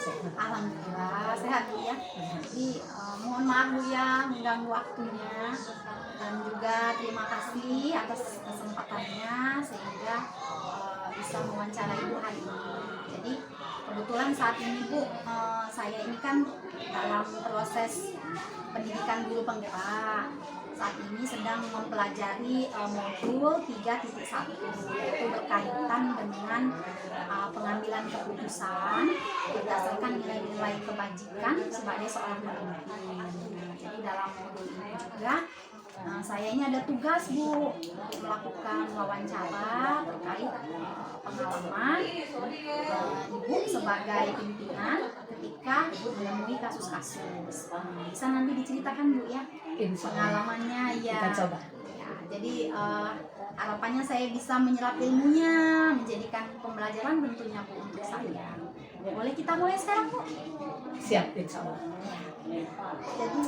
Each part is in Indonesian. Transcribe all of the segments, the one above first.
sehat. Alhamdulillah sehat Bu ya. Jadi mohon maaf Bu ya mengganggu waktunya, dan juga terima kasih atas kesempatannya sehingga bisa mewawancara Ibu hari ini. Jadi kebetulan saat ini Bu, saya ini kan dalam proses pendidikan guru penggerak. Saat ini sedang mempelajari modul 3.1, yaitu berkaitan dengan pengambilan keputusan berdasarkan nilai-nilai kebajikan sebagai seorang pemimpin. Jadi dalam modul ini juga saya ini ada tugas Bu untuk melakukan wawancara terkait pengalaman Ibu sebagai pimpinan ketika menemui kasus-kasus. Bisa nanti diceritakan Bu ya pengalamannya ya. Kita coba. Ya, jadi harapannya saya bisa menyerap ilmunya, menjadikan pembelajaran tentunya Bu untuk saya. Boleh kita mulai sekarang Bu? Siap, insya Allah. Jadi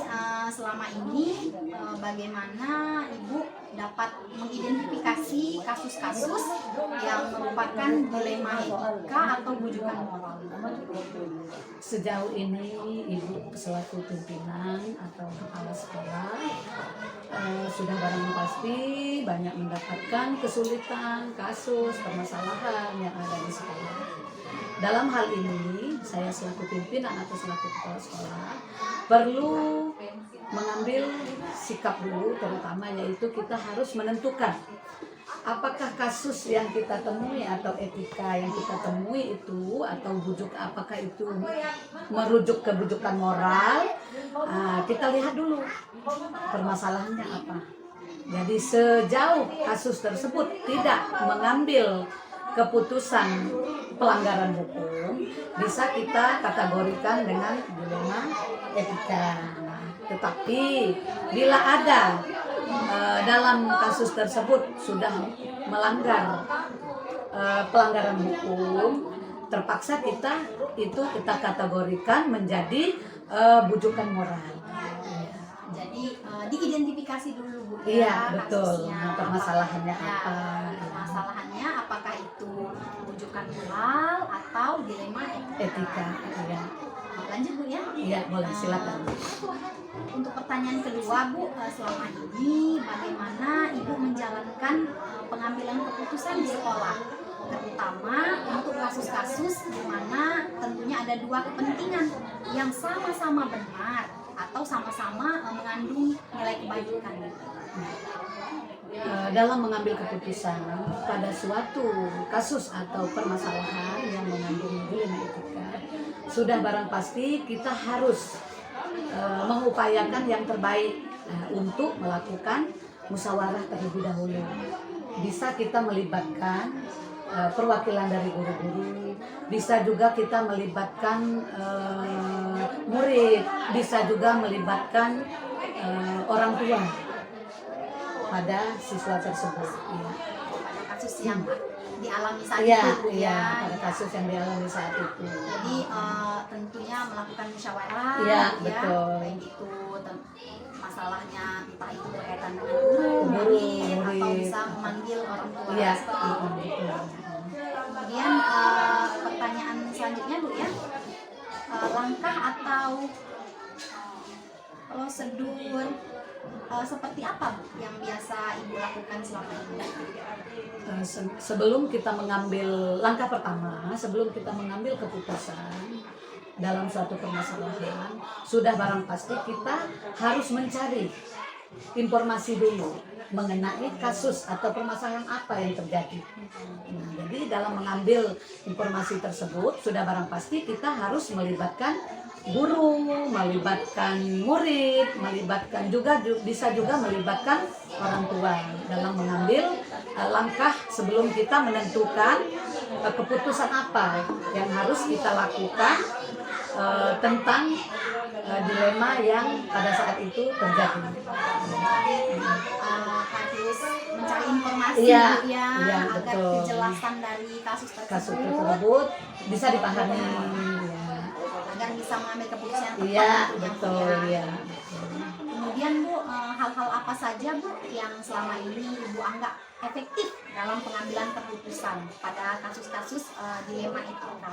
selama ini bagaimana Ibu dapat mengidentifikasi kasus-kasus yang merupakan dilema etika atau bujukan moral? Sejauh ini Ibu selaku pimpinan atau kepala sekolah sudah barang pasti banyak mendapatkan kesulitan, kasus, permasalahan yang ada di sekolah. Dalam hal ini, saya selaku pimpinan atau selaku kepala sekolah perlu mengambil sikap dulu, terutama yaitu kita harus menentukan apakah kasus yang kita temui atau etika yang kita temui itu atau bujuk, apakah itu merujuk ke bujukan moral. Kita lihat dulu permasalahannya apa. Jadi sejauh kasus tersebut tidak mengambil keputusan pelanggaran hukum, bisa kita kategorikan dengan dilema etika. Tetapi bila ada dalam kasus tersebut sudah melanggar pelanggaran hukum, terpaksa kita kategorikan menjadi bujukan moral. Jadi diidentifikasi dulu Bu ya. Iya, betul. Kasusnya, permasalahannya apa? Permasalahannya apakah itu bujukan moral atau dilema Etika. Iya. Lanjut Bu ya. Iya, boleh, silakan. Untuk pertanyaan kedua Bu, selama ini bagaimana Ibu menjalankan pengambilan keputusan di sekolah, terutama untuk kasus-kasus di mana tentunya ada dua kepentingan yang sama-sama benar atau sama-sama mengandung nilai kebajikan. Dalam mengambil keputusan pada suatu kasus atau permasalahan yang mengandung dilema etika, sudah barang pasti kita harus mengupayakan yang terbaik untuk melakukan musyawarah terlebih dahulu. Bisa kita melibatkan perwakilan dari guru-guru, bisa juga kita melibatkan murid, bisa juga melibatkan orang tua pada siswa tersebut. Ya. Pada kasus yang dialami saat Iya, itu Bu iya, ya. pada kasus yang dialami saat itu. Jadi tentunya melakukan musyawarah, Iya, ya, betul. baik itu masalahnya entah itu berkaitan dengan guru, murid, atau bisa memanggil orang tua. Iya, Seperti itu. betul. Kemudian pertanyaan selanjutnya Bu ya, langkah atau prosedur seperti apa Bu yang biasa Ibu lakukan selama ini? Sebelum kita mengambil langkah pertama, sebelum kita mengambil keputusan dalam suatu permasalahan, sudah barang pasti kita harus mencari informasi dulu mengenai kasus atau permasalahan apa yang terjadi. Nah, jadi dalam mengambil informasi tersebut, sudah barang pasti kita harus melibatkan guru, melibatkan murid, melibatkan juga bisa juga melibatkan orang tua dalam mengambil langkah sebelum kita menentukan keputusan apa yang harus kita lakukan tentang dilema yang pada saat itu terjadi. Harus mencari informasi Iya, Bu ya, iya, agar betul. kejelasan dari kasus Kasus tersebut tersebut bisa dipahami. Ya. agar bisa mengambil keputusan yang tepat Iya, tentunya, Bu betul ya. ya. Kemudian Bu, hal-hal apa saja Bu yang selama ini Ibu anggap efektif dalam pengambilan keputusan pada kasus-kasus dilema etika?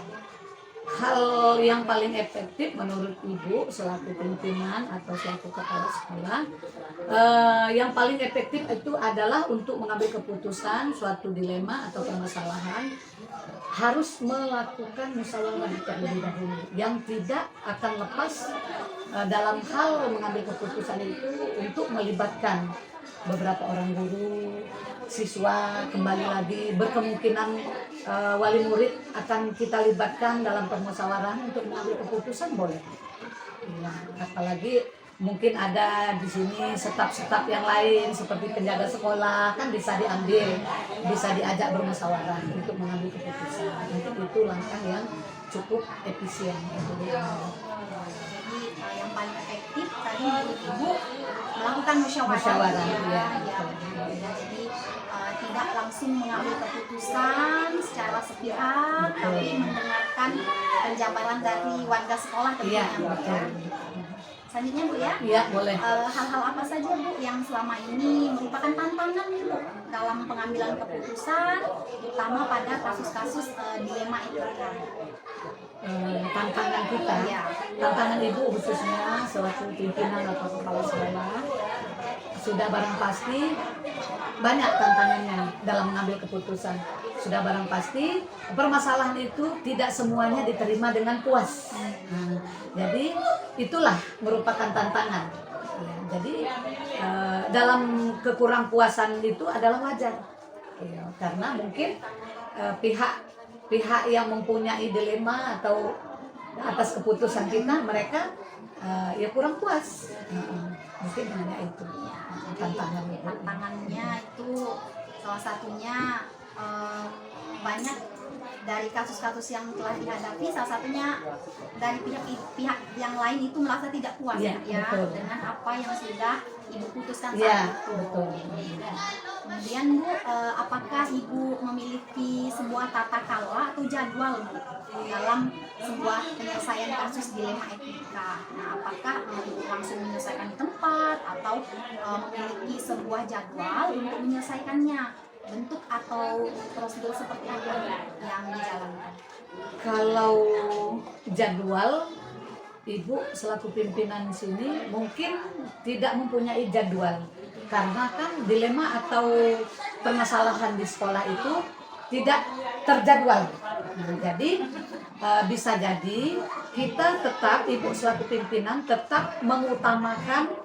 Hal yang paling efektif menurut Ibu selaku pimpinan atau selaku kepala sekolah, yang paling efektif itu adalah untuk mengambil keputusan suatu dilema atau permasalahan harus melakukan musyawarah terlebih dahulu, yang tidak akan lepas dalam hal mengambil keputusan itu untuk melibatkan beberapa orang guru, siswa, kembali lagi berkemungkinan wali murid akan kita libatkan dalam permusyawarah untuk mengambil keputusan, boleh. Ya, apalagi mungkin ada di sini staf-staf yang lain seperti penjaga sekolah, kan bisa diambil, bisa diajak bermusyawarah untuk mengambil keputusan. Mungkin itu langkah yang cukup efisien. Jadi yang paling efektif tadi menurut Ibu melakukan musyawarah. Ya. Jadi tidak langsung mengambil keputusan secara sepihak, tapi mendengarkan penjabaran dari warga sekolah tentunya. Iya, betul. Selanjutnya Bu ya. Iya, boleh. Hal-hal apa saja Bu yang selama ini merupakan tantangan Bu dalam pengambilan keputusan, terutama pada kasus-kasus dilema etika? Tantangan kita, Ya. tantangan Ibu khususnya selaku pimpinan atau kepala sekolah, sudah barang pasti banyak tantangannya dalam mengambil keputusan. Sudah barang pasti permasalahan itu tidak semuanya diterima dengan puas. Nah, jadi itulah merupakan tantangan. Ya, jadi dalam kekurangpuasan itu adalah wajar. Ya, karena mungkin pihak yang mempunyai dilema atau atas keputusan kita, mereka ya kurang puas. Mungkin hanya itu Tantangannya itu salah satunya banyak dari kasus-kasus yang telah dihadapi, salah satunya dari pihak yang lain itu merasa tidak puas ya, dengan apa yang sudah Ibu putuskan ya, saat itu. betul. Kemudian Bu, apakah Ibu memiliki sebuah tata kelola atau jadwal Bu dalam sebuah penyelesaian kasus dilema etika? Nah, apakah Ibu langsung menyelesaikan di tempat atau memiliki sebuah jadwal untuk menyelesaikannya? Bentuk atau prosedur seperti apa yang dijalankan? Kalau jadwal, Ibu selaku pimpinan di sini mungkin tidak mempunyai jadwal, karena kan dilema atau permasalahan di sekolah itu tidak terjadwal. Nah, jadi bisa jadi kita tetap, Ibu selaku pimpinan tetap mengutamakan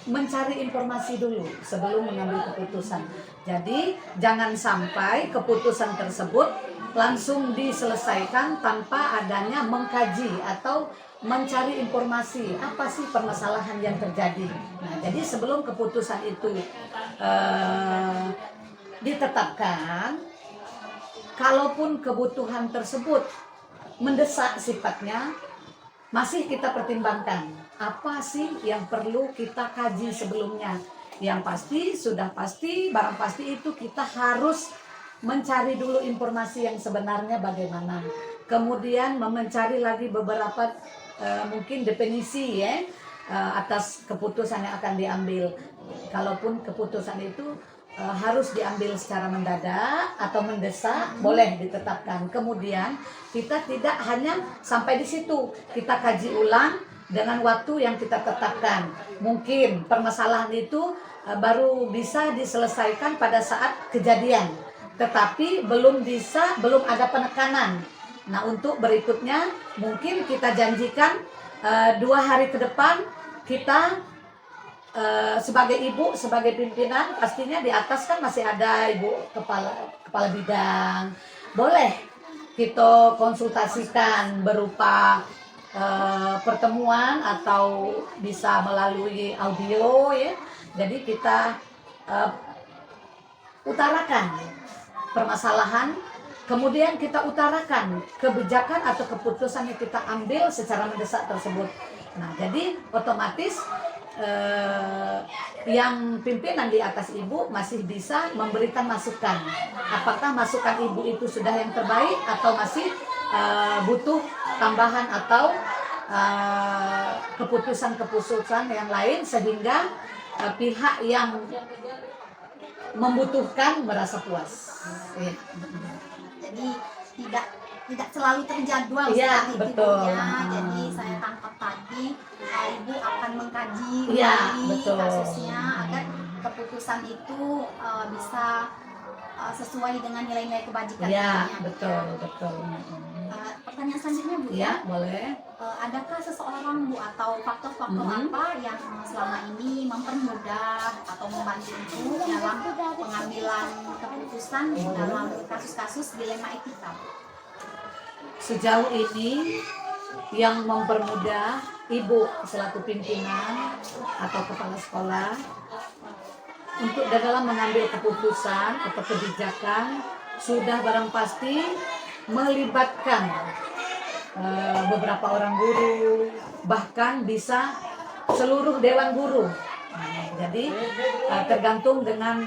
mencari informasi dulu sebelum mengambil keputusan. Jadi jangan sampai keputusan tersebut langsung diselesaikan tanpa adanya mengkaji atau mencari informasi apa sih permasalahan yang terjadi. Nah, jadi sebelum keputusan itu ditetapkan, kalaupun kebutuhan tersebut mendesak sifatnya, masih kita pertimbangkan apa sih yang perlu kita kaji sebelumnya. Yang pasti, sudah pasti, barang pasti itu kita harus mencari dulu informasi yang sebenarnya bagaimana. Kemudian mencari lagi beberapa mungkin definisi ya atas keputusan yang akan diambil. Kalaupun keputusan itu harus diambil secara mendadak atau mendesak, boleh ditetapkan. Kemudian kita tidak hanya sampai di situ, kita kaji ulang dengan waktu yang kita tetapkan. Mungkin permasalahan itu baru bisa diselesaikan pada saat kejadian, tetapi belum ada penekanan. Nah, untuk berikutnya mungkin kita janjikan 2 hari ke depan kita sebagai ibu, sebagai pimpinan, pastinya di atas kan masih ada ibu kepala bidang. Boleh kita konsultasikan berupa pertemuan atau bisa melalui audio ya. Jadi kita utarakan permasalahan, kemudian kita utarakan kebijakan atau keputusan yang kita ambil secara mendesak tersebut. Nah, jadi otomatis yang pimpinan di atas ibu masih bisa memberikan masukan. Apakah masukan ibu itu sudah yang terbaik atau masih butuh tambahan atau keputusan-keputusan yang lain, sehingga pihak yang membutuhkan merasa puas. Iya. Jadi tidak selalu terjadwal Iya, seperti itu, betul. Bu, ya. Jadi saya tangkap tadi Ibu akan mengkaji Iya, kembali betul. kasusnya agar keputusan itu bisa sesuai dengan nilai-nilai kebajikan. Iya, tentunya. betul. Pertanyaan selanjutnya, Bu, Iya, boleh. adakah seseorang, Bu, atau faktor-faktor apa yang selama ini mempermudah atau membantu Ibu dalam pengambilan keputusan dalam kasus-kasus dilema etika? Sejauh ini yang mempermudah Ibu selaku pimpinan atau kepala sekolah untuk dalam mengambil keputusan atau kebijakan sudah barang pasti melibatkan beberapa orang guru, bahkan bisa seluruh dewan guru. Jadi tergantung dengan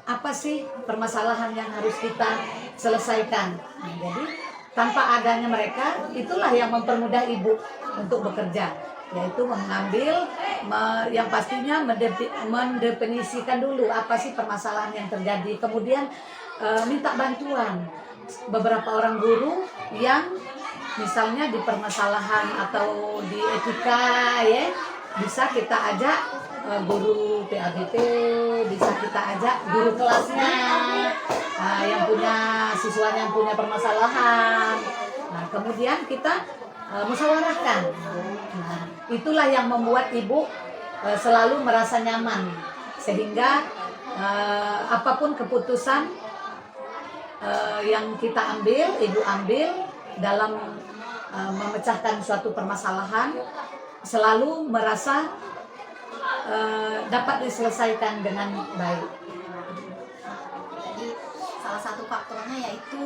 apa sih permasalahan yang harus kita selesaikan. Jadi tanpa adanya mereka, itulah yang mempermudah Ibu untuk bekerja, yaitu mengambil yang pastinya mendefinisikan dulu apa sih permasalahan yang terjadi, kemudian minta bantuan beberapa orang guru yang misalnya di permasalahan atau di etika, ya bisa kita ajak guru PABP, bisa kita ajak guru kelasnya yang punya siswanya yang punya permasalahan. Nah, kemudian kita musyawarahkan. Nah, itulah yang membuat Ibu selalu merasa nyaman, sehingga apapun keputusan yang kita ambil, Ibu ambil dalam memecahkan suatu permasalahan, selalu merasa dapat diselesaikan dengan baik. Jadi salah satu faktornya yaitu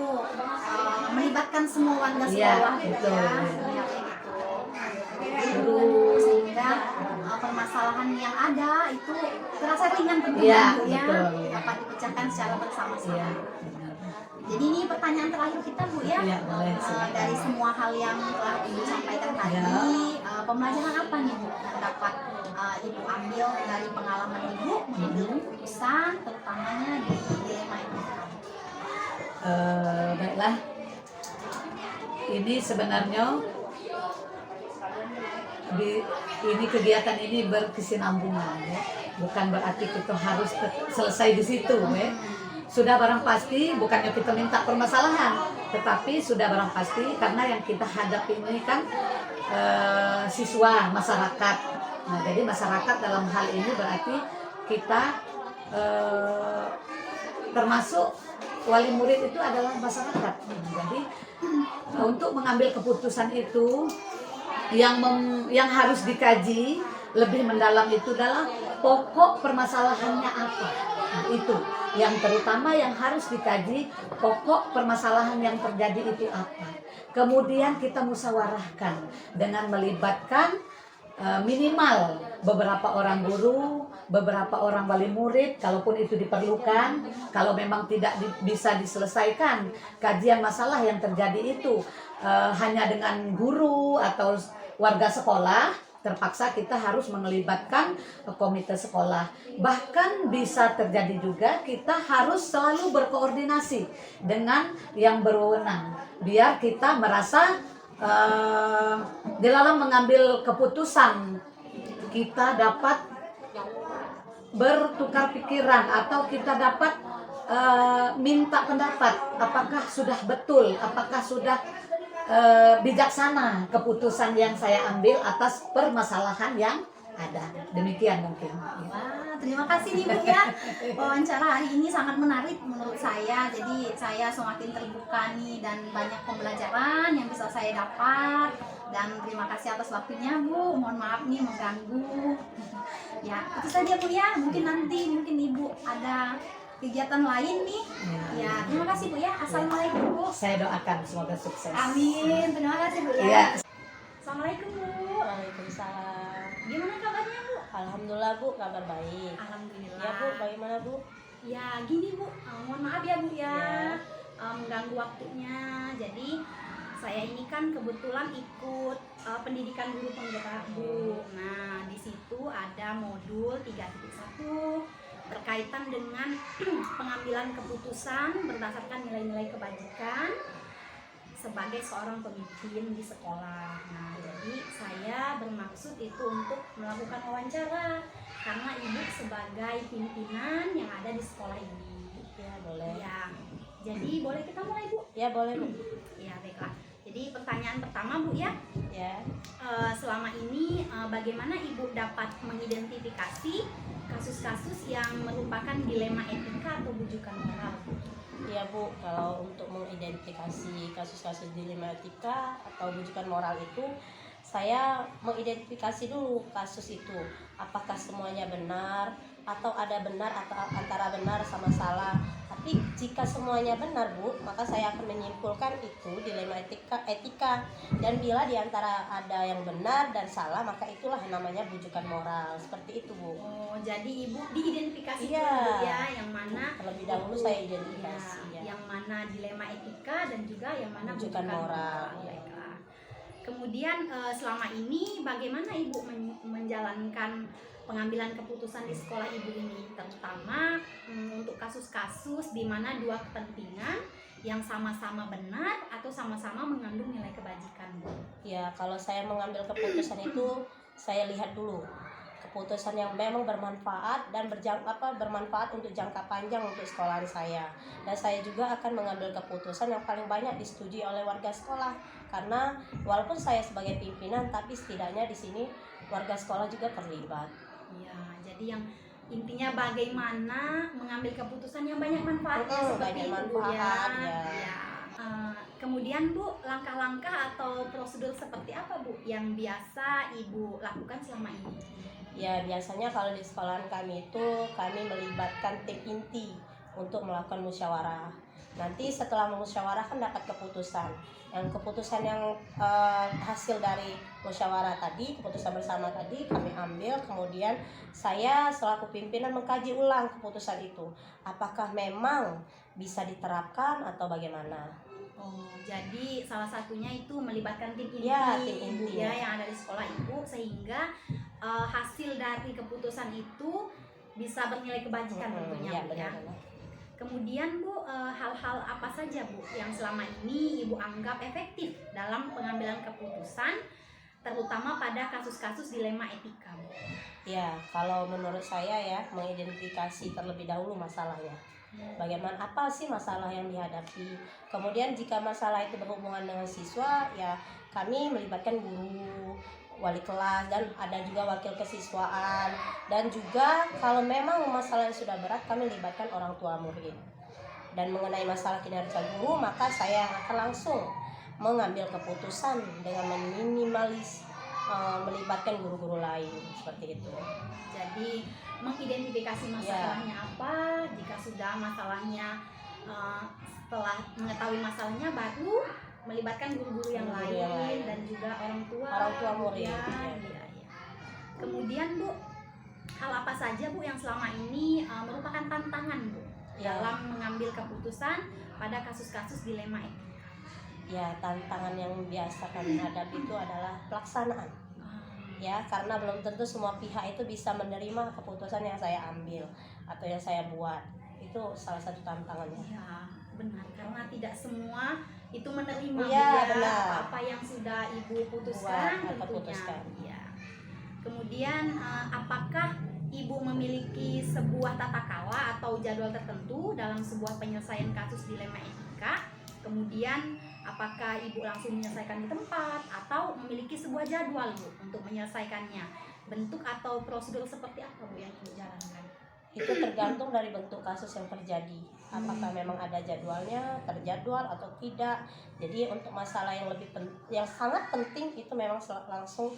melibatkan semua warga Iya, sekolah, gitu betul. ya, sebenarnya gitu. Sehingga permasalahan yang ada itu terasa ringan tentunya, Iya, Bu, ya, betul. dapat dipecahkan secara bersama-sama. Iya, benar. Jadi ini pertanyaan terakhir kita, Bu, ya. Iya, boleh, silakan. Dari semua hal yang telah Ibu sampaikan tadi, pembelajaran apa nih, Bu, yang dapat Ibu ambil dari pengalaman Ibu mengambil keputusan, terutamanya di dilema ini? Baiklah, ini sebenarnya ini kegiatan ini berkesinambungan, ya. Bukan berarti kita harus selesai di situ, ya. Sudah barang pasti bukannya kita minta permasalahan, tetapi sudah barang pasti karena yang kita hadapi ini kan siswa masyarakat. Nah, jadi masyarakat dalam hal ini berarti kita termasuk wali murid itu adalah masyarakat. Jadi untuk mengambil keputusan itu yang harus dikaji lebih mendalam itu adalah pokok permasalahannya apa. Nah, itu yang terutama yang harus dikaji, pokok permasalahan yang terjadi itu apa. Kemudian kita musyawarahkan dengan melibatkan minimal beberapa orang guru, beberapa orang wali murid, kalaupun itu diperlukan. Kalau memang tidak bisa diselesaikan kajian masalah yang terjadi itu hanya dengan guru atau warga sekolah, terpaksa kita harus melibatkan komite sekolah. Bahkan bisa terjadi juga kita harus selalu berkoordinasi dengan yang berwenang, biar kita merasa di dalam mengambil keputusan kita dapat bertukar pikiran atau kita dapat minta pendapat apakah sudah betul, apakah sudah bijaksana keputusan yang saya ambil atas permasalahan yang ada. Demikian mungkin. Wah, terima kasih nih, Bu, ya. Wawancara hari ini sangat menarik menurut saya. Jadi saya semakin terbuka nih dan banyak pembelajaran yang bisa saya dapat. Dan terima kasih atas waktunya, Bu. Mohon maaf nih mengganggu. Ya, itu saja, Bu, ya. Mungkin Ibu ada kegiatan lain nih. Ya, terima kasih, Bu, ya. Assalamualaikum, Bu. Saya doakan semoga sukses. Amin. Terima kasih, Bu, ya. Ya. Assalamualaikum, Bu. Waalaikumsalam. Gimana kabarnya, Bu? Alhamdulillah, Bu, kabar baik. Alhamdulillah. Ya, Bu, bagaimana, Bu? Ya gini, Bu, mohon maaf ya, Bu, ya, Ya. mengganggu waktunya. Jadi saya ini kan kebetulan ikut pendidikan guru penggerak, Bu. Nah, di situ ada modul 3.1 berkaitan dengan pengambilan keputusan berdasarkan nilai-nilai kebajikan sebagai seorang pemimpin di sekolah. Nah, jadi saya bermaksud itu untuk melakukan wawancara karena ibu sebagai pimpinan yang ada di sekolah ini. Ya boleh. Ya, jadi boleh kita mulai, Bu? Ya boleh Bu. Ya, baiklah. Jadi pertanyaan pertama, Bu, ya. Ya. Selama ini bagaimana Ibu dapat mengidentifikasi kasus-kasus yang merupakan dilema etika atau bujukan moral? Iya Bu, kalau untuk mengidentifikasi kasus-kasus dilema etika atau bujukan moral itu, saya mengidentifikasi dulu kasus itu. Apakah semuanya benar atau ada benar atau antara benar sama salah. Tapi jika semuanya benar Bu, maka saya akan menyimpulkan itu dilema etika. Dan bila diantara ada yang benar dan salah, maka itulah yang namanya bujukan moral. Seperti itu Bu. Oh, jadi Ibu diidentifikasi Iya. dulu ya, yang mana Terlebih dahulu itu, saya identifikasi ya. yang mana dilema etika dan juga yang mana Bujukan moral. Baiklah. Kemudian selama ini bagaimana Ibu menjalankan pengambilan keputusan di sekolah Ibu ini, terutama untuk kasus-kasus di mana dua kepentingan yang sama-sama benar atau sama-sama mengandung nilai kebajikan, Bu? Ya, kalau saya mengambil keputusan itu, saya lihat dulu keputusan yang memang bermanfaat dan bermanfaat untuk jangka panjang untuk sekolahan saya. Dan saya juga akan mengambil keputusan yang paling banyak disetujui oleh warga sekolah. Karena walaupun saya sebagai pimpinan, tapi setidaknya di sini warga sekolah juga terlibat. Ya, jadi yang intinya bagaimana mengambil keputusan yang banyak manfaatnya seperti Banyak itu, Bu, manfaat, ya. Ya. Kemudian Bu, langkah-langkah atau prosedur seperti apa Bu yang biasa Ibu lakukan selama ini? Ya, biasanya kalau di sekolahan kami itu kami melibatkan tim inti untuk melakukan musyawarah. Nanti setelah musyawarah kan dapat keputusan. Yang keputusan yang hasil dari musyawarah tadi, keputusan bersama tadi kami ambil, kemudian saya selaku pimpinan mengkaji ulang keputusan itu. Apakah memang bisa diterapkan atau bagaimana? Oh, jadi salah satunya itu melibatkan tim inti, Ya, tim Ibu, inti. ya, yang ada di sekolah Ibu, sehingga hasil dari keputusan itu bisa bernilai kebajikan tentunya, Ya, Bu, ya. benar-benar. Kemudian Bu, hal-hal apa saja Bu yang selama ini Ibu anggap efektif dalam pengambilan keputusan, terutama pada kasus-kasus dilema etika, Bu? Ya, kalau menurut saya ya, mengidentifikasi terlebih dahulu masalahnya. Bagaimana, apa sih masalah yang dihadapi. Kemudian jika masalah itu berhubungan dengan siswa, ya kami melibatkan guru, wali kelas, dan ada juga wakil kesiswaan. Dan juga kalau memang masalahnya sudah berat, kami libatkan orang tua murid. Dan mengenai masalah kinerja guru, maka saya akan langsung mengambil keputusan dengan melibatkan guru-guru lain, seperti itu. Jadi mengidentifikasi masalahnya apa, jika sudah masalahnya setelah mengetahui masalahnya baru melibatkan guru-guru yang Guru-guru lain yang lain. dan juga orang tua murid. ya. Iya. Kemudian Bu, hal apa saja Bu yang selama ini merupakan tantangan Bu Ya. dalam mengambil keputusan pada kasus-kasus dilema etika? Ya, tantangan yang biasa kami hadapi itu adalah pelaksanaan. Ya, karena belum tentu semua pihak itu bisa menerima keputusan yang saya ambil atau yang saya buat. Itu salah satu tantangannya. Ya, benar, karena tidak semua itu menerima Iya, ya, benar. apa yang sudah Ibu putuskan Buat atau tentunya. putuskan. Ya. Kemudian apakah Ibu memiliki sebuah tata kala atau jadwal tertentu dalam sebuah penyelesaian kasus dilema etika? Kemudian apakah Ibu langsung menyelesaikan di tempat atau memiliki sebuah jadwal Bu untuk menyelesaikannya? Bentuk atau prosedur seperti apa Bu yang Ibu jalankan? Itu tergantung dari bentuk kasus yang terjadi. Apakah memang ada jadwalnya, terjadwal atau tidak. Jadi untuk masalah yang yang sangat penting itu memang langsung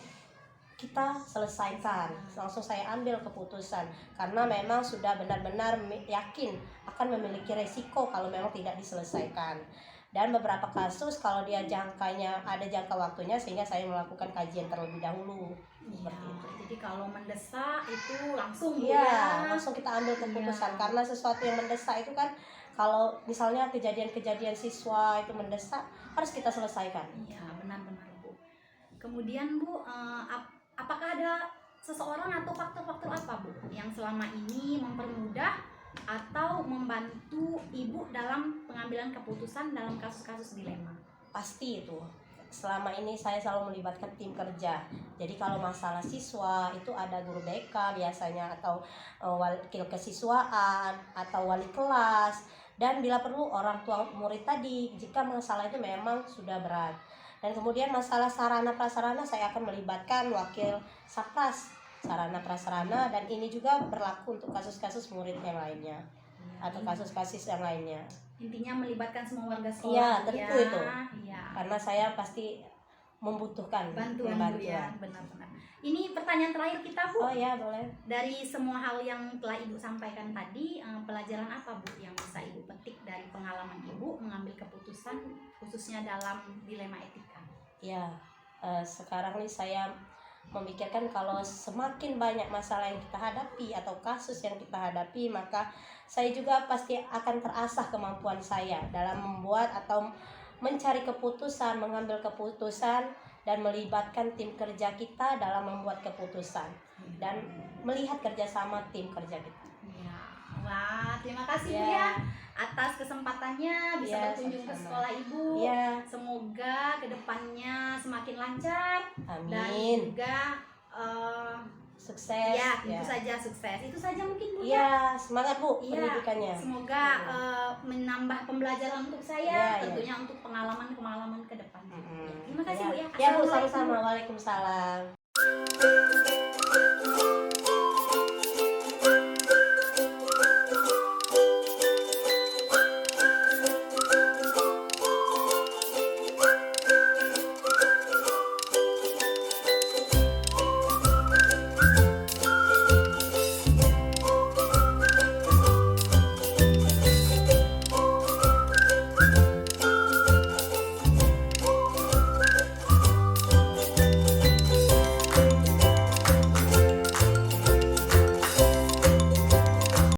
kita selesaikan, langsung saya ambil keputusan karena memang sudah benar-benar yakin akan memiliki resiko kalau memang tidak diselesaikan. Dan beberapa kasus kalau dia ada jangka waktunya, sehingga saya melakukan kajian terlebih dahulu. Seperti itu. Jadi kalau mendesak itu langsung Bu, Iya, ya. langsung kita ambil keputusan. Iya. Karena sesuatu yang mendesak itu kan, kalau misalnya kejadian-kejadian siswa itu mendesak, harus kita selesaikan. Iya, benar-benar Bu. Kemudian Bu, apakah ada seseorang atau faktor-faktor apa Bu yang selama ini mempermudah atau membantu Ibu dalam pengambilan keputusan dalam kasus-kasus dilema? Pasti itu. Selama ini saya selalu melibatkan tim kerja. Jadi kalau masalah siswa itu ada guru BK biasanya, atau wakil kesiswaan, atau wali kelas, dan bila perlu orang tua murid tadi jika masalah itu memang sudah berat. Dan kemudian masalah sarana prasarana saya akan melibatkan wakil Sapras sarana prasarana, dan ini juga berlaku untuk kasus-kasus murid yang lainnya atau kasus-kasus yang lainnya. Intinya melibatkan semua warga sekolah. Iya, tentu itu. Iya. Karena saya pasti membutuhkan Bantuan Bu ya, benar-benar. Ini pertanyaan terakhir kita Bu. Oh ya, boleh. Dari semua hal yang telah Ibu sampaikan tadi, pelajaran apa Bu yang bisa Ibu petik dari pengalaman Ibu mengambil keputusan khususnya dalam dilema etika? Ya, sekarang nih saya memikirkan kalau semakin banyak masalah yang kita hadapi atau kasus yang kita hadapi, maka saya juga pasti akan terasah kemampuan saya dalam membuat atau mencari keputusan, mengambil keputusan, dan melibatkan tim kerja kita dalam membuat keputusan dan melihat kerjasama tim kerja kita. Ya. Wah, terima kasih Bu Ya. ya atas kesempatannya bisa Ya, berkunjung ke sama-sama. sekolah Ibu. Ya, Semoga kedepannya semakin lancar dan amin. juga Sukses. ya tentu saja sukses. Itu saja mungkin Bu ya. Iya, semangat Bu Iya, pendidikannya. semoga menambah pembelajaran untuk saya, Iya, iya. tentunya untuk pengalaman-pengalaman ke depan. Mm-mm. Terima kasih Bu ya. Ya Bu, Assalamualaikum. sama-sama. Waalaikumsalam.